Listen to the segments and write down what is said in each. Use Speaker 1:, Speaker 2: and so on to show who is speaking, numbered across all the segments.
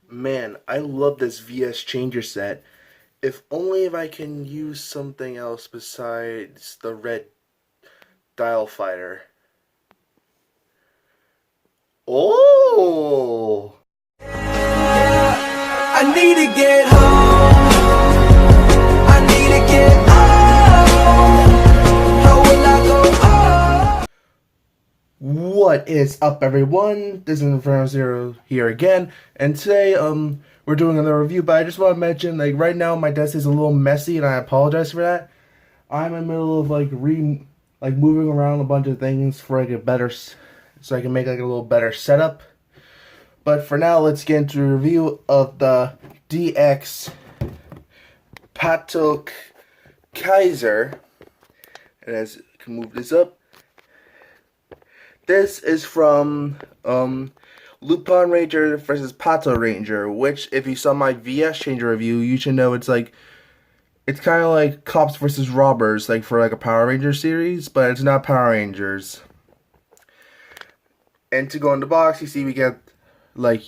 Speaker 1: Man, I love this VS changer set. If I can use something else besides the red dial fighter. Oh!
Speaker 2: I need to get home. I need to get home. How will I go home?
Speaker 1: What is up, everyone? This is Inferno Zero here again, and today we're doing another review. But I just want to mention, like, right now my desk is a little messy, and I apologize for that. I'm in the middle of moving around a bunch of things for like a better, so I can make like a little better setup. But for now, let's get into a review of the DX Pat Kaiser. And as you can move this up, this is from Lupin Ranger versus Pato Ranger, which, if you saw my VS Changer review, you should know it's kind of like Cops versus Robbers, like for like a Power Ranger series, but it's not Power Rangers. And to go in the box, you see we get like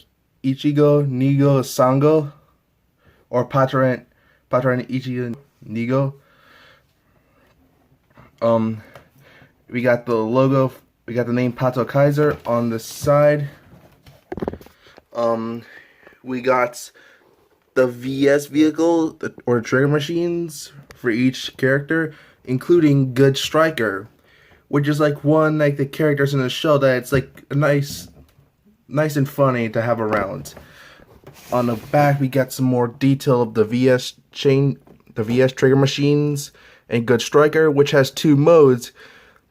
Speaker 1: Ichigo, Nigo, Sango, or Patran, Ichigo, Nigo. We got the logo. We got the name Pato Kaiser on the side. We got the VS vehicle or trigger machines for each character, including Good Striker, which is like the characters in the show that it's like a nice and funny to have around. On the back, we got some more detail of the VS trigger machines and Good Striker, which has two modes.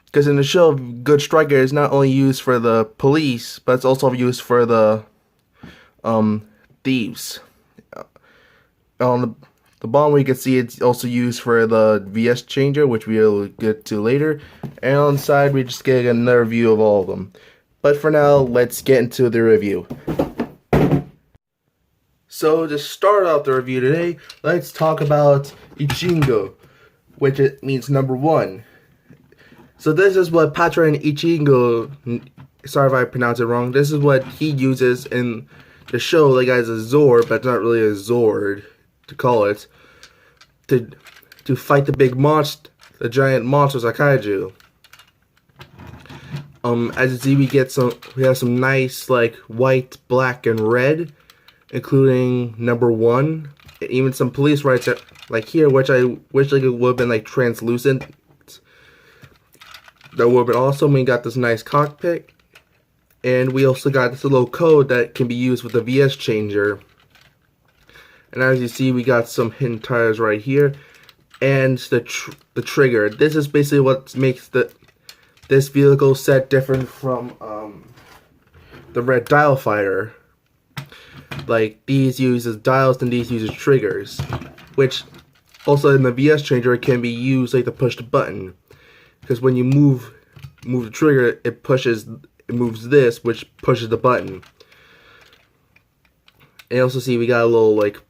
Speaker 1: Because in the show, Good Striker is not only used for the police, but it's also used for the thieves. On the bottom, we can see it's also used for the VS changer, which we'll get to later. And on the side, we just get another view of all of them. But for now, let's get into the review. So to start out the review today, let's talk about Ichingo, which it means number one. So this is what Patron Ichingo, sorry if I pronounce it wrong, this is what he uses in the show, like as a Zord, but it's not really a Zord to call it, to fight the big monster, the giant monsters like kaiju. As you see, we have some nice like white, black, and red, including number one, and even some police lights like here, which I wish like it would have been like translucent. That would have been awesome. We got this nice cockpit, and we also got this little code that can be used with the VS changer. And as you see, we got some hidden tires right here, and the trigger. This is basically what makes this vehicle set different from the red dial fighter. Like, these uses dials and these uses triggers, which also in the VS changer it can be used like to push the button, because when you move the trigger, it moves this, which pushes the button. And you also see we got a little like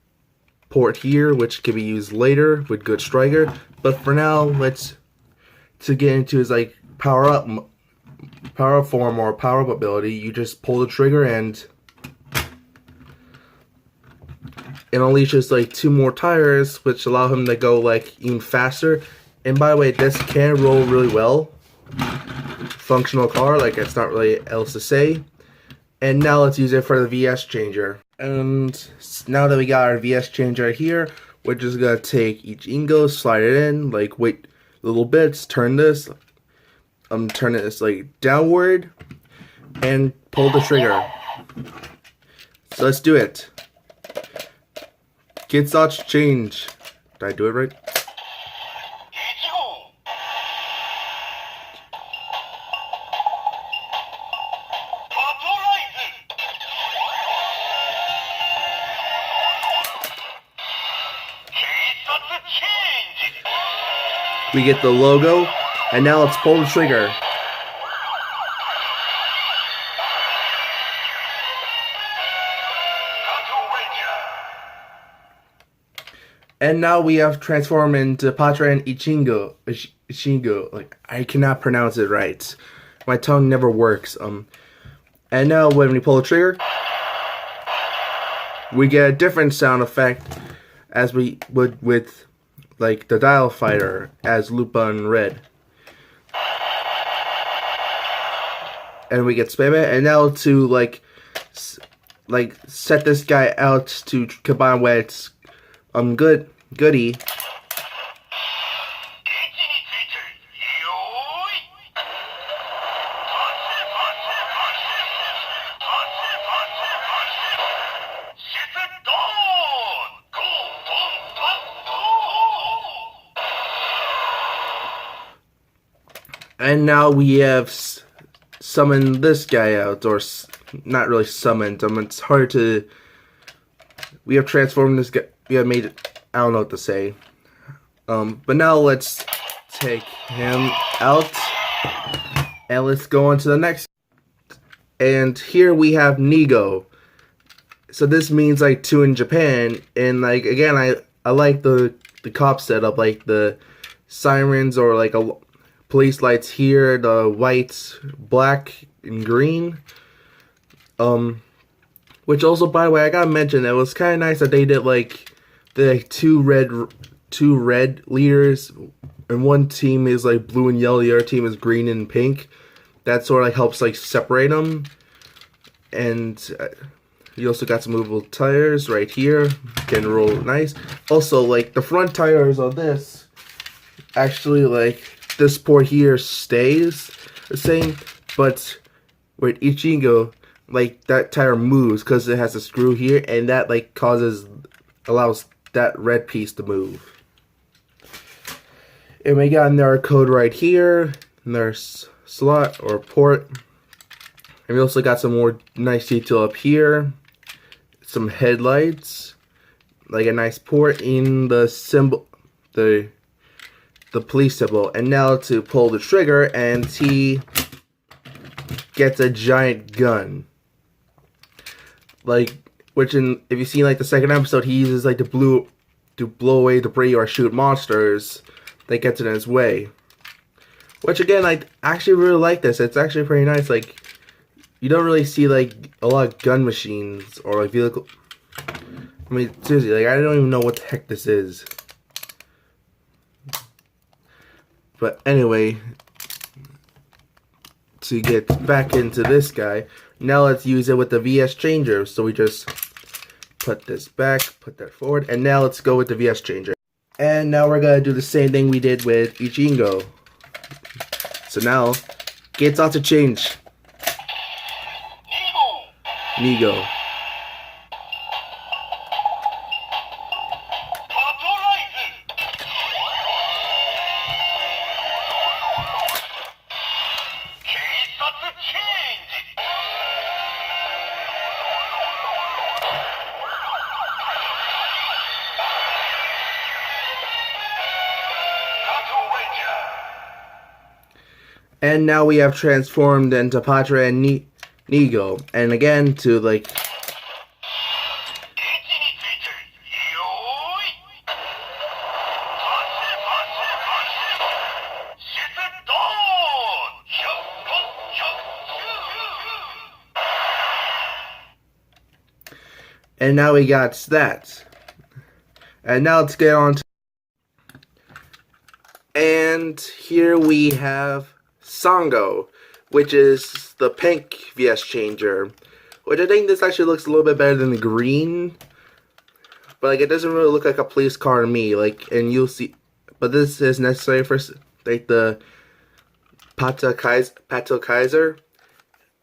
Speaker 1: port here, which can be used later with Good Striker. But for now, to get into his like power up form or power up ability, you just pull the trigger and it unleashes like two more tires, which allow him to go like even faster. And by the way, this can roll really well. Functional car, like it's not really else to say. And now let's use it for the VS changer. And now that we got our VS changer here, we're just gonna take each Ingo, slide it in, like wait little bits, turn this like downward, and pull the trigger. So let's do it. Get such change. Did I do it right? We get the logo, and now let's pull the trigger. And now we have transformed into Patron Ichingo. Like, I cannot pronounce it right. My tongue never works. And now when we pull the trigger, we get a different sound effect as we would with like the Dial Fighter as Lupin Red. And we get spam it, and now to like set this guy out to combine with its goodie. And now we have summoned this guy out, or not really summoned him. It's hard to. We have transformed this guy. We have made it. I don't know what to say. But now let's take him out, and let's go on to the next. And here we have Nigo. So this means like 2 in Japan, and like again, I like the cop setup, like the sirens or like a police lights here, the white, black, and green. Which also, by the way, I gotta mention, it was kind of nice that they did like the two red leaders, and one team is like blue and yellow, the other team is green and pink. That sort of like helps like separate them. And you also got some movable tires right here, can roll nice. Also, like the front tires on this, actually like this port here stays the same, but with Ichigo, like that tire moves because it has a screw here, and that like allows that red piece to move. And we got another code right here, another slot or port. And we also got some more nice detail up here, some headlights, like a nice port in the symbol, the police symbol. And now to pull the trigger, and he gets a giant gun. Like, which if you've seen like the second episode, he uses like to blow away debris or shoot monsters that gets in his way. Which again, I actually really like this. It's actually pretty nice. Like, you don't really see like a lot of gun machines or like vehicle. I mean, seriously, like I don't even know what the heck this is. But anyway, to get back into this guy, now let's use it with the VS changer. So we just put this back, put that forward, and now let's go with the VS changer. And now we're gonna do the same thing we did with Ichigo. So now, gets out to change. Nigo. And now we have transformed into Patra and Nigo. And again, to like... And now we got that. And now let's get on to... And here we have Sango, which is the pink VS changer, which I think this actually looks a little bit better than the green, but like it doesn't really look like a police car to me. Like, and you'll see, but this is necessary for like the Pat Kaiser.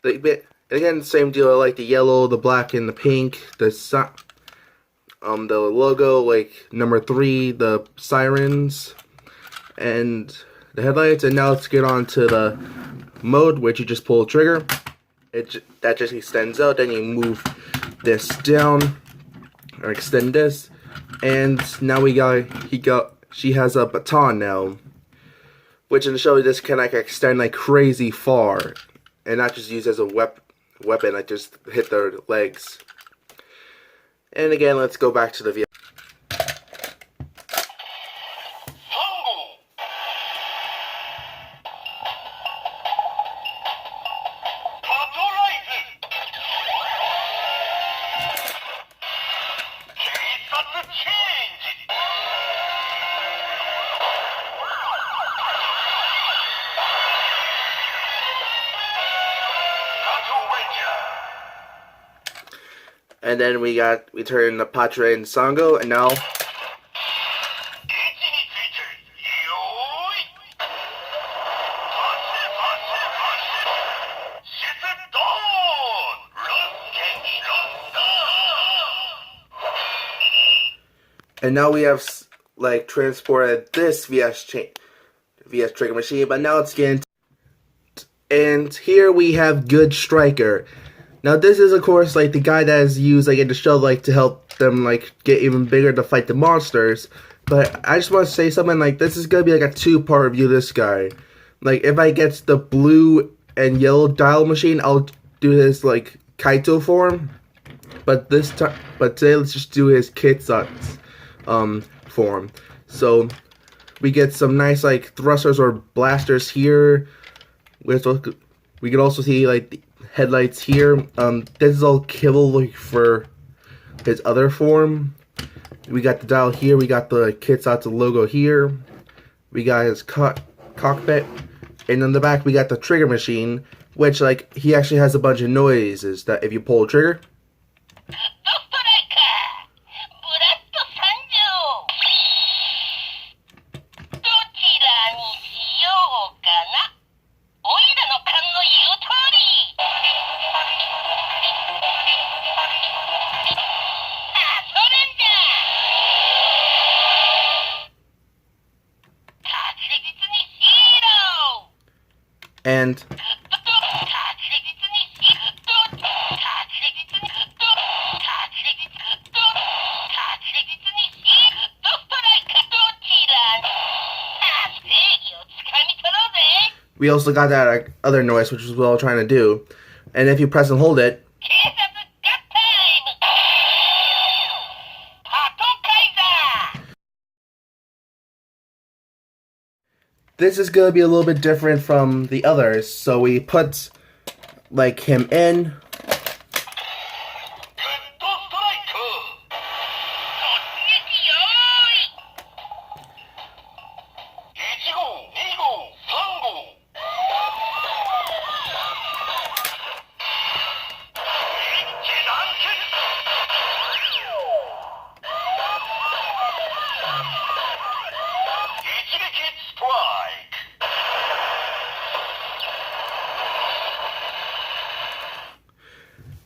Speaker 1: Like, again, same deal. I like the yellow, the black, and the pink. The logo, like number 3, the sirens, and the headlights. And now let's get on to the mode, which you just pull the trigger. That just extends out. Then you move this down or extend this, and now she has a baton now, which in the show this can like extend like crazy far, and not just used as a weapon. Like just hit their legs. And again, let's go back to the vehicle. And then we turn the Patre and Sango, and now we have like transported this VS trigger machine, but now it's getting. And here we have Good Striker. Now this is of course like the guy that is used like in the show like to help them like get even bigger to fight the monsters. But I just want to say something like this is gonna be like a two-part review of this guy. Like if I get the blue and yellow dial machine, I'll do his like Kaito form. But today let's just do his Kitsatsu form. So we get some nice like thrusters or blasters here. We can also see like the headlights here. This is all kibble for his other form. We got the dial here. We got the Kitsatsu logo here. We got his cockpit, and on the back we got the trigger machine, which like he actually has a bunch of noises that if you pull the trigger. And we also got that other noise, which is what I was trying to do. And if you press and hold it, this is going to be a little bit different from the others. So we put like him in.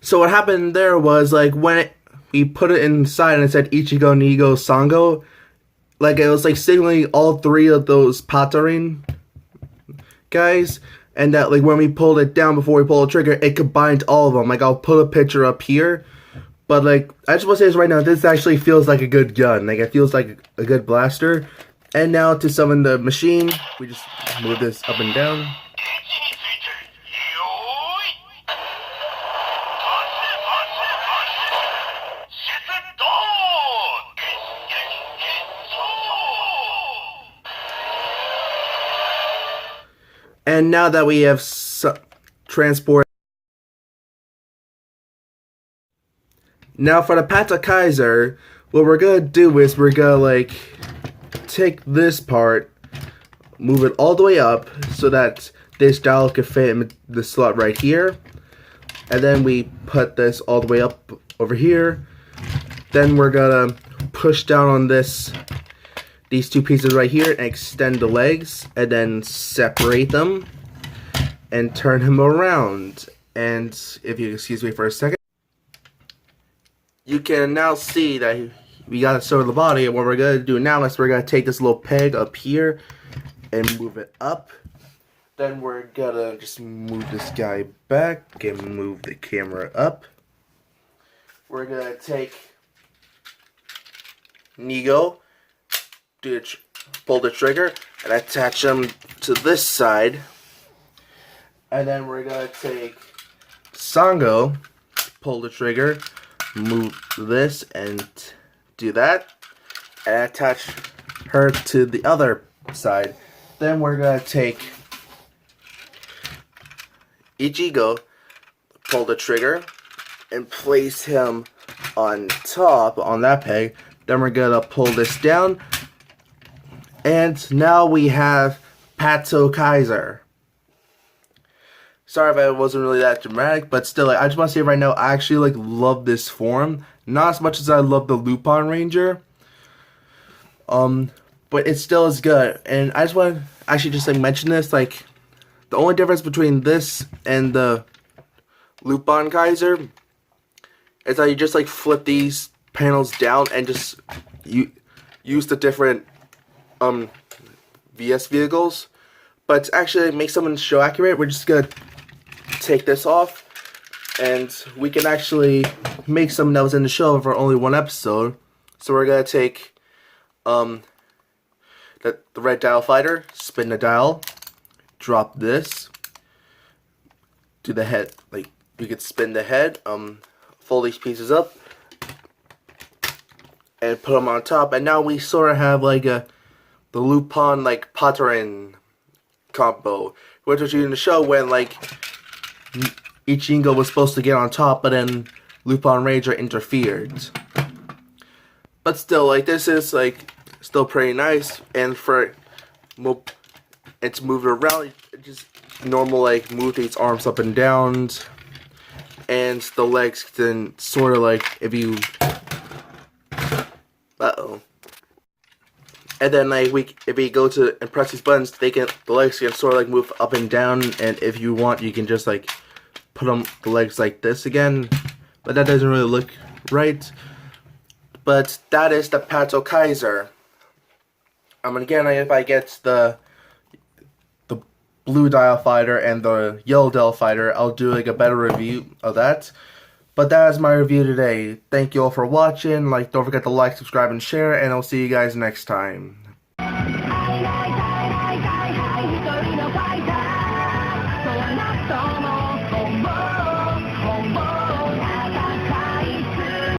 Speaker 1: So what happened there was like when we put it inside and it said Ichigo, Nigo, Sango, like it was like signaling all three of those Patarin guys, and that like when we pulled it down before we pulled the trigger, it combined all of them. Like I'll put a picture up here, but like I just want to say this right now, this actually feels like a good gun. Like it feels like a good blaster. And now to summon the machine, we just move this up and down. And now that we have transport, now for the Pat Kaiser, what we're gonna do is we're gonna like take this part, move it all the way up so that this dial can fit in the slot right here, and then we put this all the way up over here. Then we're gonna push down on these two pieces right here and extend the legs and then separate them and turn him around. And if you excuse me for a second, you can now see that we got it sort of the body. And what we're going to do now is we're going to take this little peg up here and move it up. Then we're going to just move this guy back and move the camera up. We're going to take Nigo, pull the trigger and attach them to this side, and then we're gonna take Sango, pull the trigger, move this and do that, and attach her to the other side. Then we're gonna take Ichigo, pull the trigger and place him on top on that peg. Then we're gonna pull this down. And now we have Pat Kaiser. Sorry if I wasn't really that dramatic, but still, like, I just want to say right now, I actually, like, love this form. Not as much as I love the Lupin Ranger. But it still is good. And I just want to actually just, like, mention this, like, the only difference between this and the Lupin Kaiser is that you just, like, flip these panels down and just use the different, VS vehicles. But to actually make something show accurate, we're just gonna take this off, and we can actually make something that was in the show for only one episode. So we're gonna take the red dial fighter, spin the dial, drop this, do the head, like you could spin the head, fold these pieces up, and put them on top, and now we sort of have like the Lupin like pattern combo, which was in the show when like each Jingo was supposed to get on top, but then Lupin Ranger interfered. But still, like, this is like still pretty nice, and for it's moved around, just normal, like, move these arms up and down, and the legs can sort of like, if you and then like if we go to and press these buttons, the legs can sort of like move up and down, and if you want, you can just like put the legs like this again, but that doesn't really look right. But that is the Pat Kaiser. Again, if I get the blue dial fighter and the yellow dial fighter, I'll do like a better review of that. But that is my review today. Thank you all for watching. Like, don't forget to like, subscribe, and share, and I'll see you guys next time.